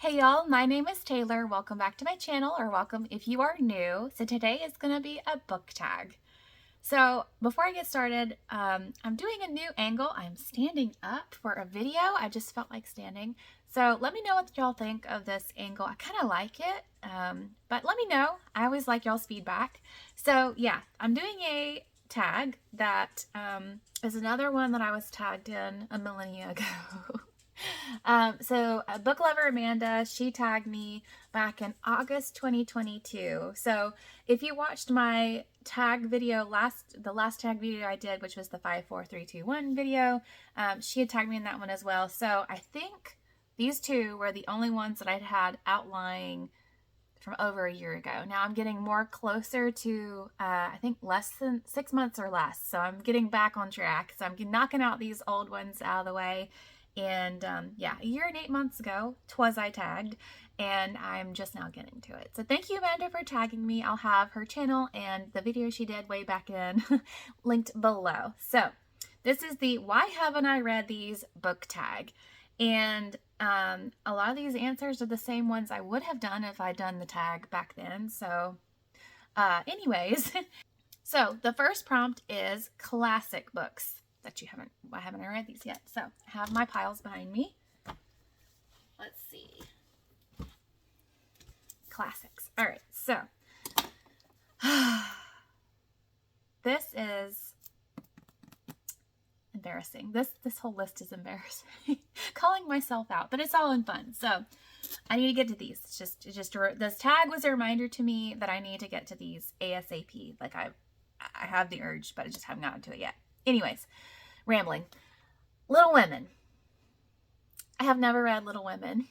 Hey y'all, my name is Taylor. Welcome back to my channel, or welcome if you are new. So today is going to be a book tag. So before I get started, I'm doing a new angle. I'm standing up for a video. I just felt like standing. So let me know what y'all think of this angle. I kind of like it, but let me know. I always like y'all's feedback. So yeah, I'm doing a tag that is another one that I was tagged in a millennia ago. So book lover Amanda, she tagged me back in August 2022. So if you watched my tag video the last tag video I did, which was the 5, 4, 3, 2, 1 video, she had tagged me in that one as well. So I think these two were the only ones that I'd had outlying from over a year ago. Now I'm getting more closer to, I think less than 6 months or less. So I'm getting back on track. So I'm knocking out these old ones out of the way. And yeah, a year and 8 months ago, twas I tagged, and I'm just now getting to it. So thank you, Amanda, for tagging me. I'll have her channel and the video she did way back then linked below. So this is the Why Haven't I Read These book tag. And a lot of these answers are the same ones I would have done if I'd done the tag back then. So anyways, so the first prompt is classic books that why haven't I read these yet? So I have my piles behind me. Let's see. Classics. All right, so this is embarrassing. This whole list is embarrassing. Calling myself out, but it's all in fun. So I need to get to these. This tag was a reminder to me that I need to get to these ASAP. Like I have the urge, but I just haven't gotten to it yet. Anyways, rambling. Little Women. I have never read Little Women.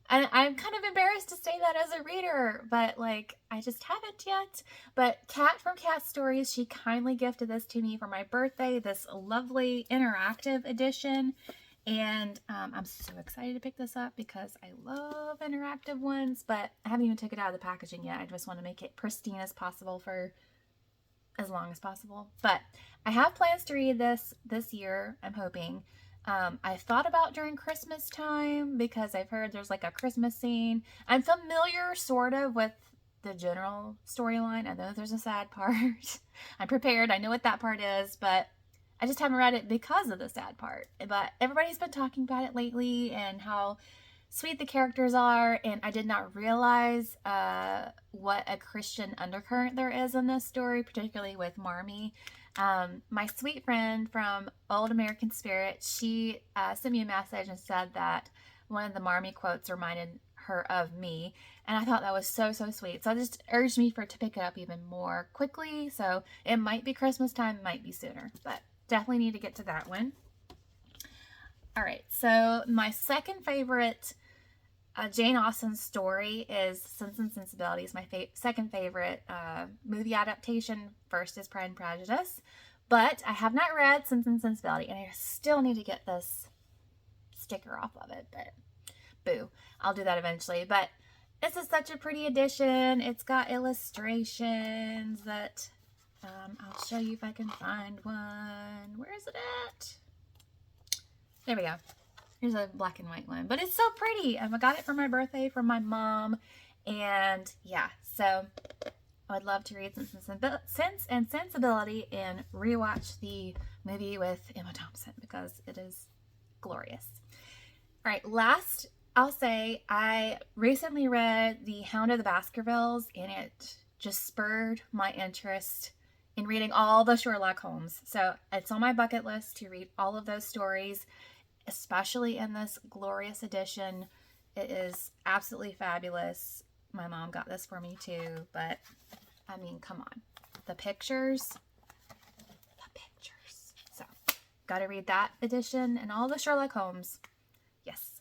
And I'm kind of embarrassed to say that as a reader, but like, I just haven't yet. But Kat from Cat Stories, she kindly gifted this to me for my birthday, this lovely interactive edition. And I'm so excited to pick this up because I love interactive ones, but I haven't even took it out of the packaging yet. I just want to make it pristine as possible for as long as possible. But I have plans to read this year, I'm hoping. I've thought about during Christmas time because I've heard there's like a Christmas scene. I'm familiar sort of with the general storyline. I know there's a sad part. I'm prepared. I know what that part is, but I just haven't read it because of the sad part. But everybody's been talking about it lately and how sweet the characters are, and I did not realize what a Christian undercurrent there is in this story, particularly with Marmee. My sweet friend from Old American Spirit, she sent me a message and said that one of the Marmee quotes reminded her of me, and I thought that was so sweet. So it just urged me to pick it up even more quickly. So it might be Christmas time, it might be sooner, but definitely need to get to that one. All right, so my second favorite Jane Austen story is Sense and Sensibility. Is my second favorite movie adaptation. First is Pride and Prejudice, but I have not read Sense and Sensibility, and I still need to get this sticker off of it, but boo, I'll do that eventually. But this is such a pretty edition. It's got illustrations that I'll show you if I can find one. Where is it at? There we go. Here's a black and white one, but it's so pretty. I got it for my birthday from my mom, and yeah, so I would love to read Sense and Sensibility and rewatch the movie with Emma Thompson because it is glorious. All right, last I'll say I recently read The Hound of the Baskervilles, and it just spurred my interest in reading all the Sherlock Holmes. So it's on my bucket list to read all of those stories, especially in this glorious edition. It is absolutely fabulous. My mom got this for me too, but I mean, come on. The pictures. So, gotta read that edition and all the Sherlock Holmes. Yes.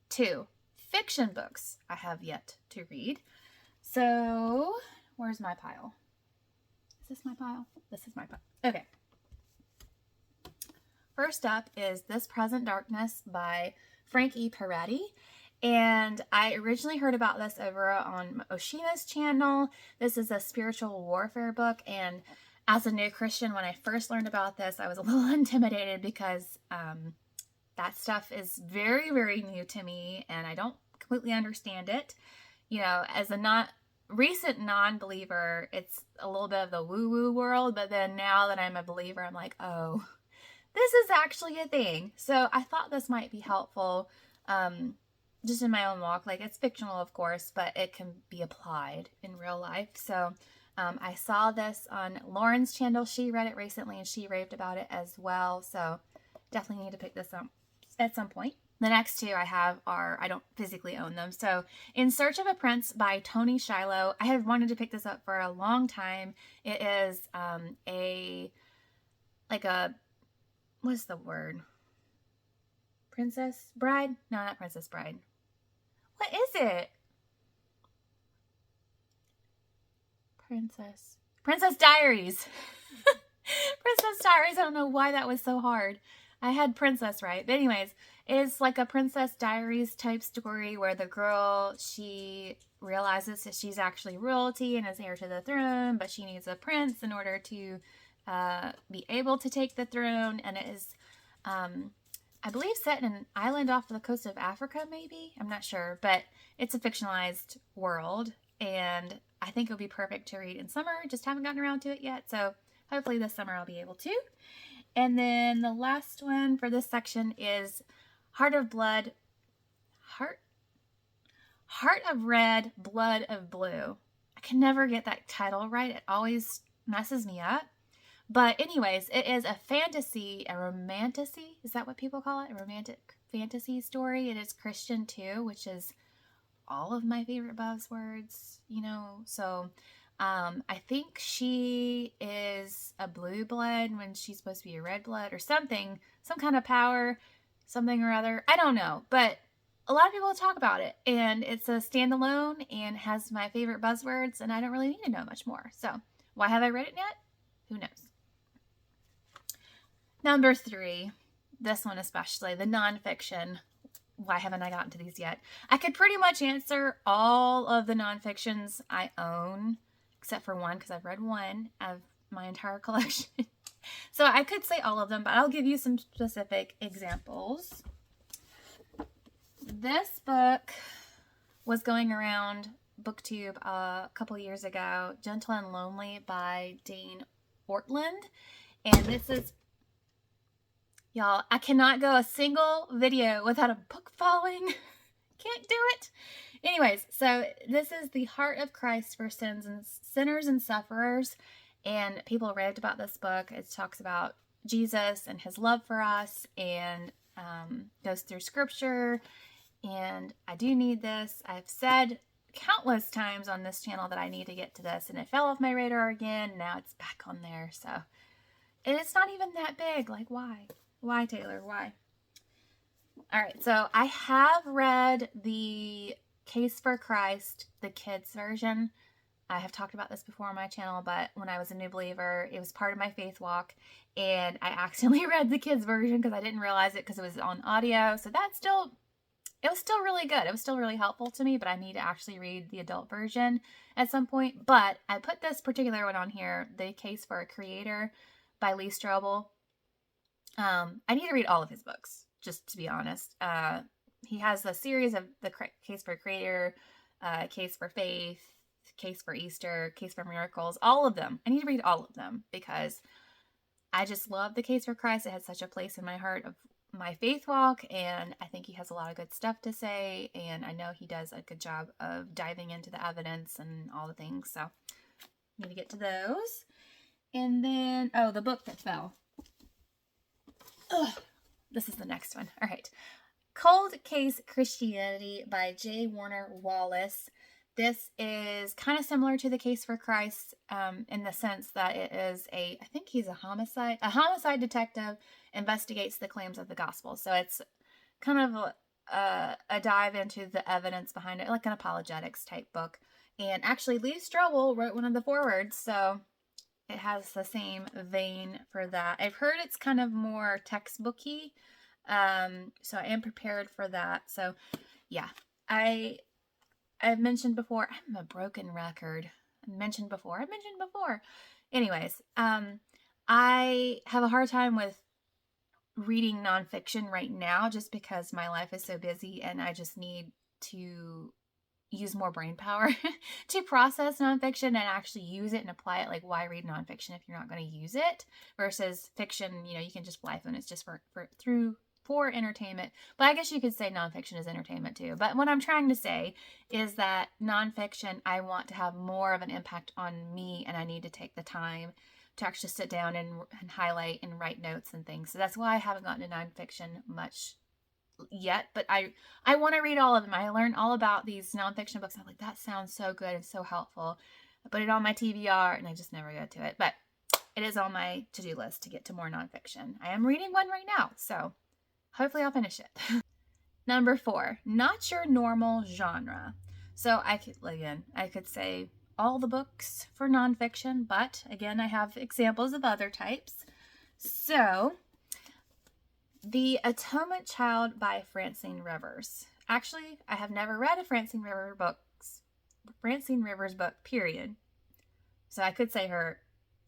2 fiction books I have yet to read. So, where's my pile? Is this my pile? This is my pile. Okay. First up is This Present Darkness by Frank E. Peretti. And I originally heard about this over on Oshina's channel. This is a spiritual warfare book, and as a new Christian, when I first learned about this, I was a little intimidated because that stuff is very, very new to me, and I don't completely understand it. You know, as a recent non-believer, it's a little bit of the woo-woo world, but then now that I'm a believer, I'm like, oh, this is actually a thing. So I thought this might be helpful, just in my own walk. Like, it's fictional, of course, but it can be applied in real life. So I saw this on Lauren's channel. She read it recently and she raved about it as well. So definitely need to pick this up at some point. The next two I have are, I don't physically own them. So In Search of a Prince by Tony Shiloh. I have wanted to pick this up for a long time. It is what's the word? Princess Bride? No, not Princess Bride. What is it? Princess Diaries. Princess Diaries. I don't know why that was so hard. I had princess right. But anyways, it's like a Princess Diaries type story where the girl, she realizes that she's actually royalty and is heir to the throne, but she needs a prince in order to be able to take the throne. And it is, I believe, set in an island off the coast of Africa, maybe? I'm not sure. But it's a fictionalized world, and I think it'll be perfect to read in summer. Just haven't gotten around to it yet, so hopefully this summer I'll be able to. And then the last one for this section is Heart of Red, Blood of Blue. I can never get that title right. It always messes me up. But anyways, it is a romantasy. Is that what people call it? A romantic fantasy story. It is Christian too, which is all of my favorite buzzwords, you know. So I think she is a blue blood when she's supposed to be a red blood or something, some kind of power, something or other. I don't know, but a lot of people talk about it, and it's a standalone and has my favorite buzzwords, and I don't really need to know much more. So why have I read it yet? Who knows? Number 3, this one especially, the nonfiction. Why haven't I gotten to these yet? I could pretty much answer all of the nonfictions I own, except for one, because I've read one of my entire collection. So I could say all of them, but I'll give you some specific examples. This book was going around BookTube a couple years ago, Gentle and Lonely by Dane Ortland. And this is, y'all, I cannot go a single video without a book falling. Can't do it. Anyways, so this is the heart of Christ for sinners and sufferers. And people raved about this book. It talks about Jesus and his love for us, and goes through scripture. And I do need this. I've said countless times on this channel that I need to get to this, and it fell off my radar again. Now it's back on there. So, and it's not even that big. Like, why? Why, Taylor? Why? All right. So I have read the Case for Christ, the kids version. I have talked about this before on my channel, but when I was a new believer, it was part of my faith walk, and I accidentally read the kids version because I didn't realize it because it was on audio. So it was still really good. It was still really helpful to me, but I need to actually read the adult version at some point. But I put this particular one on here, The Case for a Creator by Lee Strobel. I need to read all of his books, just to be honest. He has a series of The Case for a Creator, Case for Faith, Case for Easter, Case for Miracles, all of them. I need to read all of them because I just love The Case for Christ. It has such a place in my heart of my faith walk, and I think he has a lot of good stuff to say, and I know he does a good job of diving into the evidence and all the things, so need to get to those. And then, oh, the book that fell. Ugh, this is the next one. All right. Cold Case Christianity by J. Warner Wallace. This is kind of similar to The Case for Christ in the sense that it is I think he's a homicide detective investigates the claims of the gospel. So it's kind of a dive into the evidence behind it, like an apologetics type book. And actually Lee Strobel wrote one of the forewords, so it has the same vein for that. I've heard it's kind of more textbooky, so I am prepared for that. So yeah, I've mentioned before, I'm a broken record. I've mentioned before. Anyways, I have a hard time with reading nonfiction right now just because my life is so busy and I just need to use more brain power to process nonfiction and actually use it and apply it. Like, why read nonfiction if you're not going to use it? Versus fiction, you can just fly through and it's just for entertainment. But I guess you could say nonfiction is entertainment too. But what I'm trying to say is that nonfiction, I want to have more of an impact on me, and I need to take the time to actually sit down and highlight and write notes and things. So that's why I haven't gotten to nonfiction much yet, but I want to read all of them. I learned all about these nonfiction books. I'm like, that sounds so good and so helpful. I put it on my TBR and I just never got to it, but it is on my to-do list to get to more nonfiction. I am reading one right now, so hopefully I'll finish it. Number 4, not your normal genre. So I could say all the books for nonfiction, but again, I have examples of other types. So The Atonement Child by Francine Rivers. Actually, I have never read a Francine Rivers book, period. So I could say her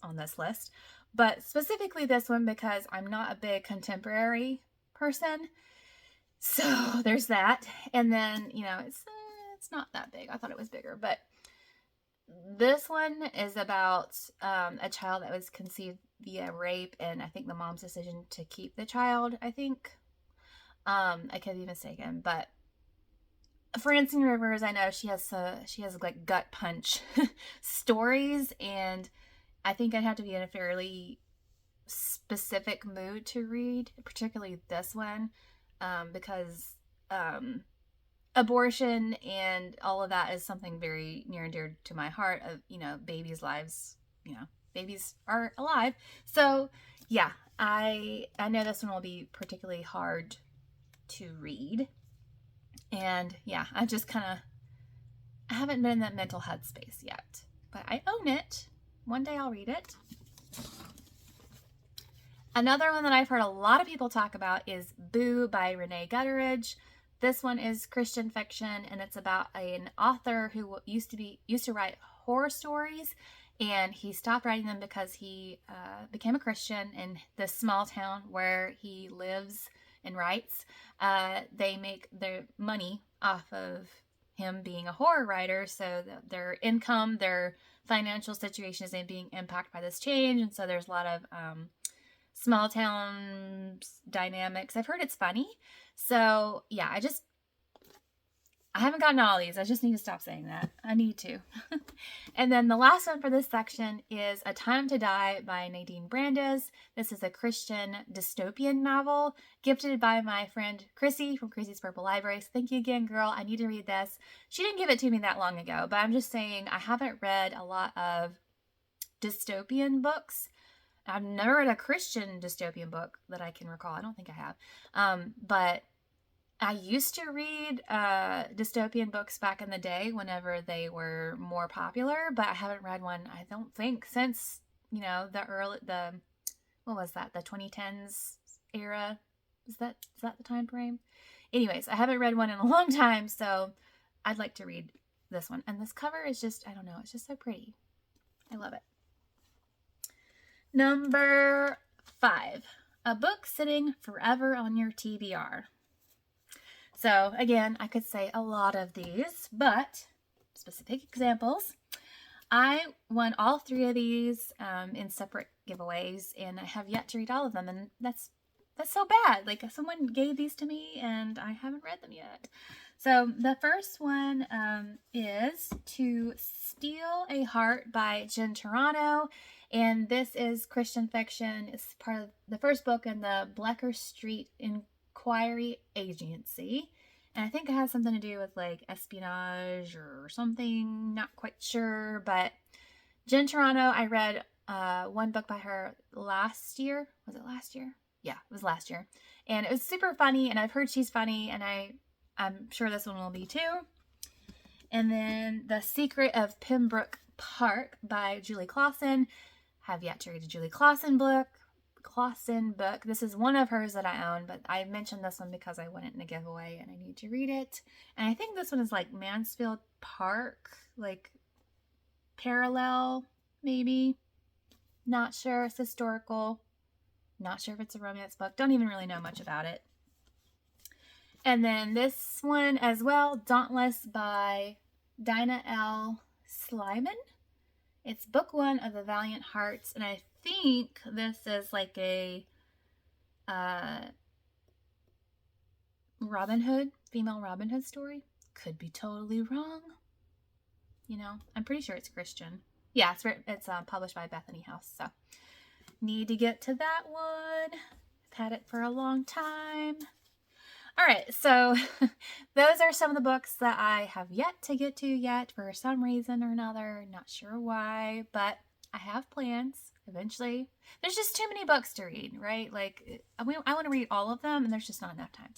on this list, but specifically this one because I'm not a big contemporary person. So there's that. And then, it's not that big. I thought it was bigger, but this one is about a child that was conceived via rape, and I think the mom's decision to keep the child, I think. I could be mistaken, but Francine Rivers, I know she has like gut punch stories, and I think I'd have to be in a fairly specific mood to read, particularly this one, because abortion and all of that is something very near and dear to my heart. Of babies' lives, babies are alive. So yeah, I know this one will be particularly hard to read. And yeah, I haven't been in that mental headspace yet, but I own it. One day I'll read it. Another one that I've heard a lot of people talk about is Boo by Renee Gutteridge. This one is Christian fiction, and it's about an author who used to write horror stories, and he stopped writing them because he became a Christian in this small town where he lives and writes. They make their money off of him being a horror writer, so their income, their financial situation is being impacted by this change, and so there's a lot of small town dynamics. I've heard it's funny. So yeah, I haven't gotten all these. I just need to stop saying that. I need to. And then the last one for this section is A Time to Die by Nadine Brandes. This is a Christian dystopian novel gifted by my friend Chrissy from Chrissy's Purple Library. So thank you again, girl. I need to read this. She didn't give it to me that long ago, but I'm just saying I haven't read a lot of dystopian books. I've never read a Christian dystopian book that I can recall. I don't think I have. But I used to read dystopian books back in the day whenever they were more popular, but I haven't read one, I don't think, since, the 2010s era. Is that the time frame? Anyways, I haven't read one in a long time, so I'd like to read this one. And this cover is just, I don't know, it's just so pretty. I love it. Number 5, a book sitting forever on your TBR. So again, I could say a lot of these, but specific examples. I won all 3 of these in separate giveaways, and I have yet to read all of them, and that's so bad. Like, someone gave these to me, and I haven't read them yet. So the first one is To Steal a Heart by Jen Turano. And this is Christian fiction. It's part of the first book in the Bleecker Street Inquiry Agency. And I think it has something to do with like espionage or something. Not quite sure. But Jen Turano, I read one book by her last year. Was it last year? Yeah, it was last year. And it was super funny. And I've heard she's funny. And I'm sure this one will be too. And then The Secret of Pembroke Park by Julie Clausen. Have yet to read a Julie Clausen book. This is one of hers that I own, but I mentioned this one because I won it in a giveaway and I need to read it. And I think this one is like Mansfield Park, like parallel, maybe. Not sure. It's historical. Not sure if it's a romance book. Don't even really know much about it. And then this one as well, Dauntless by Dinah L. Slyman. It's book 1 of the Valiant Hearts, and I think this is like a Robin Hood, female Robin Hood story. Could be totally wrong. You know, I'm pretty sure it's Christian. Yeah, it's published by Bethany House, so need to get to that one. I've had it for a long time. All right, so those are some of the books that I have yet to get to yet for some reason or another. Not sure why, but I have plans eventually. There's just too many books to read, right? Like, I want to read all of them, and there's just not enough time.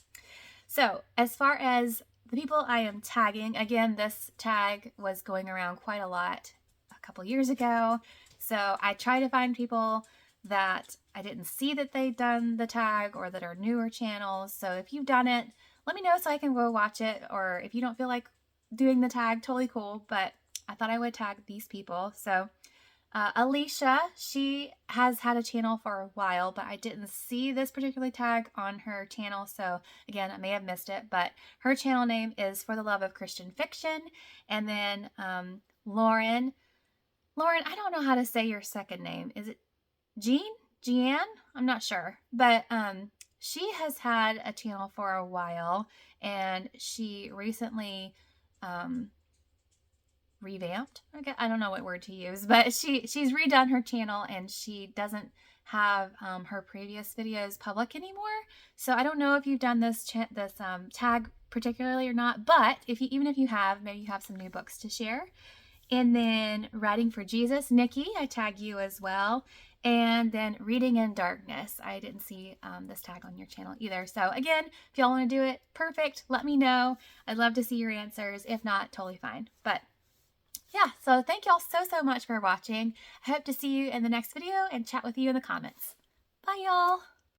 So as far as the people I am tagging, again, this tag was going around quite a lot a couple years ago. So I try to find people that I didn't see that they'd done the tag or that are newer channels. So if you've done it, let me know so I can go watch it. Or if you don't feel like doing the tag, totally cool. But I thought I would tag these people. So Alicia, she has had a channel for a while, but I didn't see this particular tag on her channel. So again, I may have missed it, but her channel name is For the Love of Christian Fiction. And then Lauren, I don't know how to say your second name. Is it Jeanne? I'm not sure, but she has had a channel for a while, and she recently revamped. I don't know what word to use, but she's redone her channel, and she doesn't have her previous videos public anymore. So I don't know if you've done this tag particularly or not, but even if you have, maybe you have some new books to share. And then Writing for Jesus, Nikki, I tag you as well. And then Reading in Darkness. I didn't see this tag on your channel either. So again, if y'all want to do it, perfect. Let me know. I'd love to see your answers. If not, totally fine. But yeah, so thank y'all so much for watching. I hope to see you in the next video and chat with you in the comments. Bye, y'all.